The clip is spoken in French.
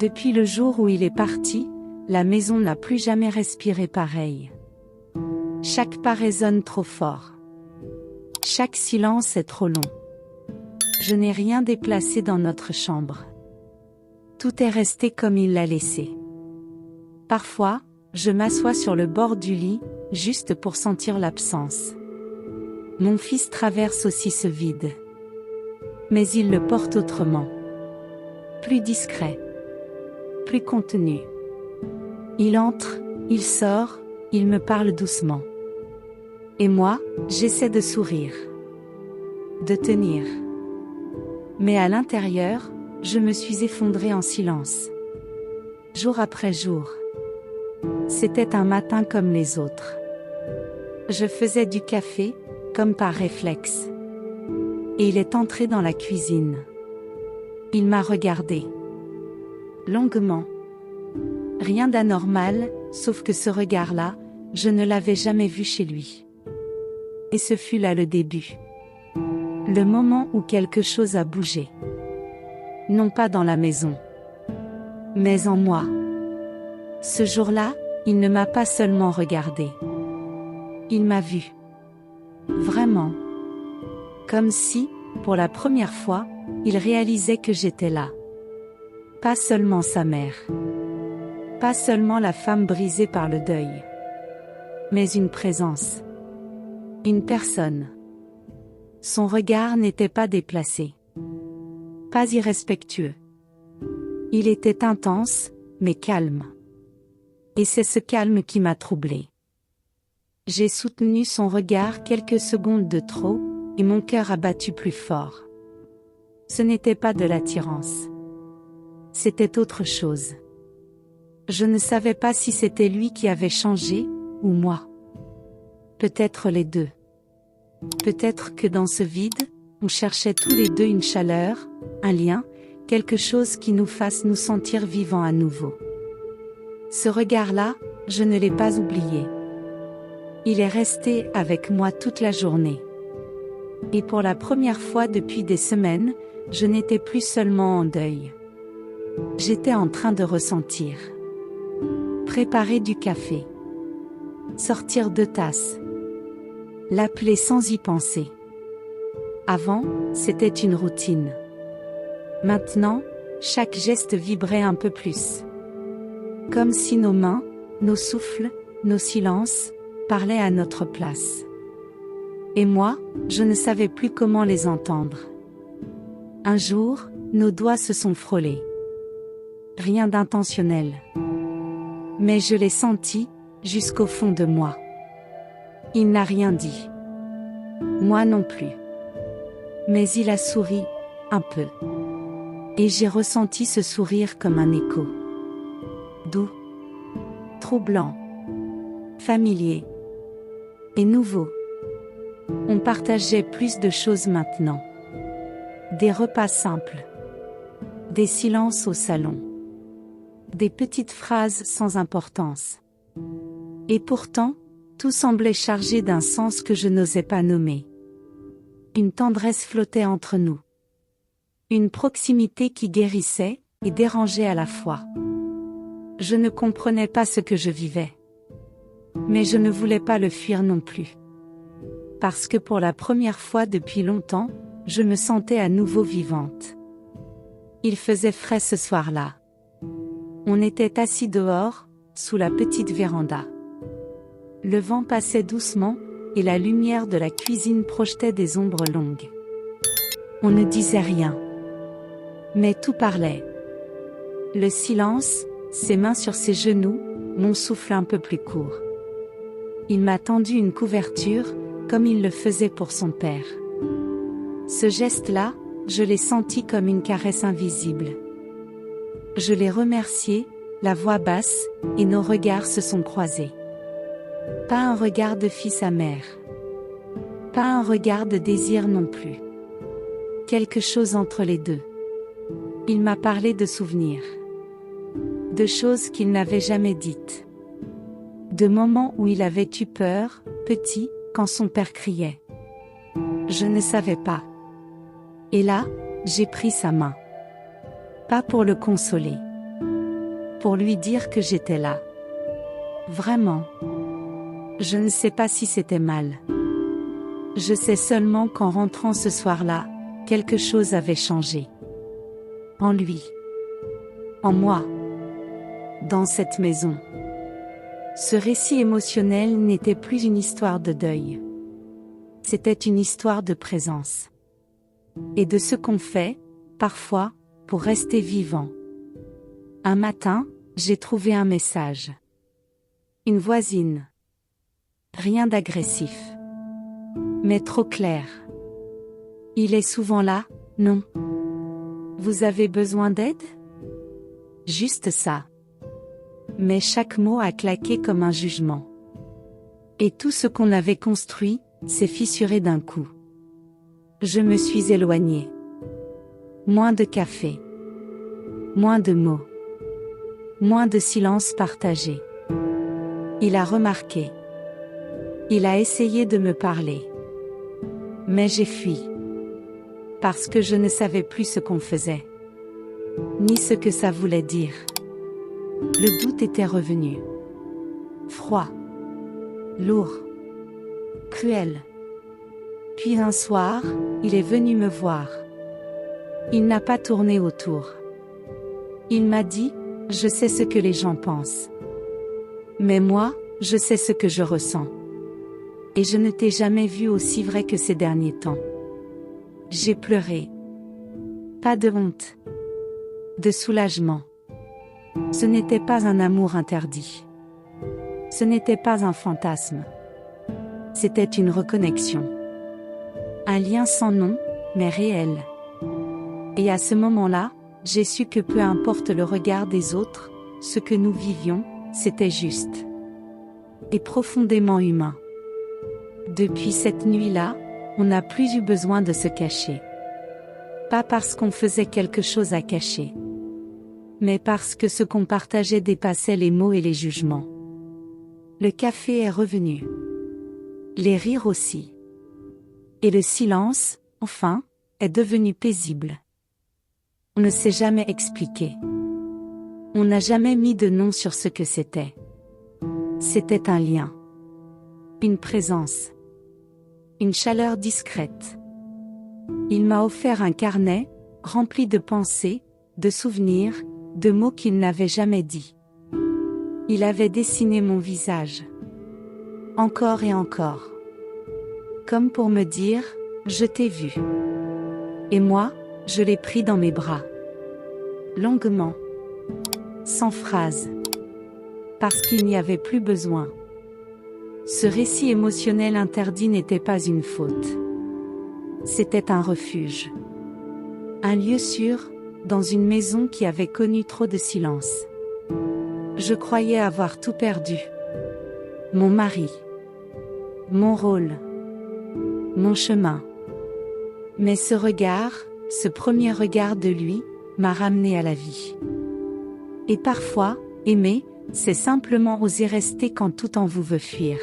Depuis le jour où il est parti, la maison n'a plus jamais respiré pareil. Chaque pas résonne trop fort. Chaque silence est trop long. Je n'ai rien déplacé dans notre chambre. Tout est resté comme il l'a laissé. Parfois, je m'assois sur le bord du lit, juste pour sentir l'absence. Mon fils traverse aussi ce vide. Mais il le porte autrement. Plus discret. Plus contenu. Il entre, il sort, il me parle doucement. Et moi, j'essaie de sourire. De tenir. Mais à l'intérieur, je me suis effondrée en silence. Jour après jour. C'était un matin comme les autres. Je faisais du café, comme par réflexe. Et il est entré dans la cuisine. Il m'a regardé. Longuement. Rien d'anormal, sauf que ce regard-là, je ne l'avais jamais vu chez lui. Et ce fut là le début. Le moment où quelque chose a bougé. Non pas dans la maison, mais en moi. Ce jour-là, il ne m'a pas seulement regardé. Il m'a vu. Vraiment. Comme si, pour la première fois, il réalisait que j'étais là. Pas seulement sa mère. Pas seulement la femme brisée par le deuil. Mais une présence. Une personne. Son regard n'était pas déplacé. Pas irrespectueux. Il était intense, mais calme. Et c'est ce calme qui m'a troublée. J'ai soutenu son regard quelques secondes de trop, et mon cœur a battu plus fort. Ce n'était pas de l'attirance. C'était autre chose. Je ne savais pas si c'était lui qui avait changé, ou moi. Peut-être les deux. Peut-être que dans ce vide, on cherchait tous les deux une chaleur, un lien, quelque chose qui nous fasse nous sentir vivants à nouveau. Ce regard-là, je ne l'ai pas oublié. Il est resté avec moi toute la journée. Et pour la première fois depuis des semaines, je n'étais plus seulement en deuil. J'étais en train de ressentir. Préparer du café. Sortir 2 tasses. L'appeler sans y penser. Avant, c'était une routine. Maintenant, chaque geste vibrait un peu plus. Comme si nos mains, nos souffles, nos silences, parlaient à notre place. Et moi, je ne savais plus comment les entendre. Un jour, nos doigts se sont frôlés. Rien d'intentionnel. Mais je l'ai senti, jusqu'au fond de moi. Il n'a rien dit. Moi non plus. Mais il a souri, un peu. Et j'ai ressenti ce sourire comme un écho. Doux. Troublant. Familier. Et nouveau. On partageait plus de choses maintenant. Des repas simples. Des silences au salon. Des petites phrases sans importance. Et pourtant, tout semblait chargé d'un sens que je n'osais pas nommer. Une tendresse flottait entre nous. Une proximité qui guérissait et dérangeait à la fois. Je ne comprenais pas ce que je vivais. Mais je ne voulais pas le fuir non plus. Parce que pour la première fois depuis longtemps, je me sentais à nouveau vivante. Il faisait frais ce soir-là. On était assis dehors, sous la petite véranda. Le vent passait doucement, et la lumière de la cuisine projetait des ombres longues. On ne disait rien. Mais tout parlait. Le silence, ses mains sur ses genoux, mon souffle un peu plus court. Il m'a tendu une couverture, comme il le faisait pour son père. Ce geste-là, je l'ai senti comme une caresse invisible. Je l'ai remercié, la voix basse, et nos regards se sont croisés. Pas un regard de fils à mère. Pas un regard de désir non plus. Quelque chose entre les deux. Il m'a parlé de souvenirs. De choses qu'il n'avait jamais dites. De moments où il avait eu peur, petit, quand son père criait. Je ne savais pas. Et là, j'ai pris sa main. Pas pour le consoler. pour lui dire que j'étais là. Vraiment. Je ne sais pas si c'était mal. Je sais seulement qu'en rentrant ce soir-là, quelque chose avait changé. En lui. En moi. Dans cette maison. Ce récit émotionnel n'était plus une histoire de deuil. C'était une histoire de présence. Et de ce qu'on fait, parfois, pour rester vivant. Un matin, j'ai trouvé un message. Une voisine. Rien d'agressif. Mais trop clair. Il est souvent là, non? Vous avez besoin d'aide? Juste ça. Mais chaque mot a claqué comme un jugement. Et tout ce qu'on avait construit, s'est fissuré d'un coup. Je me suis éloignée. Moins de café. Moins de mots. Moins de silence partagé. Il a remarqué. Il a essayé de me parler. Mais j'ai fui. Parce que je ne savais plus ce qu'on faisait. Ni ce que ça voulait dire. Le doute était revenu. Froid. Lourd. Cruel. Puis un soir, il est venu me voir. Il n'a pas tourné autour. Il m'a dit, je sais ce que les gens pensent. Mais moi, je sais ce que je ressens. Et je ne t'ai jamais vu aussi vrai que ces derniers temps. J'ai pleuré. Pas de honte. De soulagement. Ce n'était pas un amour interdit. Ce n'était pas un fantasme. C'était une reconnexion. Un lien sans nom, mais réel. Et à ce moment-là, j'ai su que peu importe le regard des autres, ce que nous vivions, c'était juste. Et profondément humain. Depuis cette nuit-là, on n'a plus eu besoin de se cacher. Pas parce qu'on faisait quelque chose à cacher. Mais parce que ce qu'on partageait dépassait les mots et les jugements. Le café est revenu. Les rires aussi. Et le silence, enfin, est devenu paisible. On ne s'est jamais expliqué. On n'a jamais mis de nom sur ce que c'était. C'était un lien. Une présence. Une chaleur discrète. Il m'a offert un carnet, rempli de pensées, de souvenirs, de mots qu'il n'avait jamais dit. Il avait dessiné mon visage. Encore et encore. Comme pour me dire, je t'ai vu. Et moi, je l'ai pris dans mes bras. Longuement. Sans phrase. Parce qu'il n'y avait plus besoin. Ce récit émotionnel interdit n'était pas une faute. C'était un refuge. Un lieu sûr, dans une maison qui avait connu trop de silence. Je croyais avoir tout perdu. Mon mari. Mon rôle. Mon chemin. Mais ce regard, ce premier regard de lui, m'a ramené à la vie. Et parfois, aimer, c'est simplement oser rester quand tout en vous veut fuir.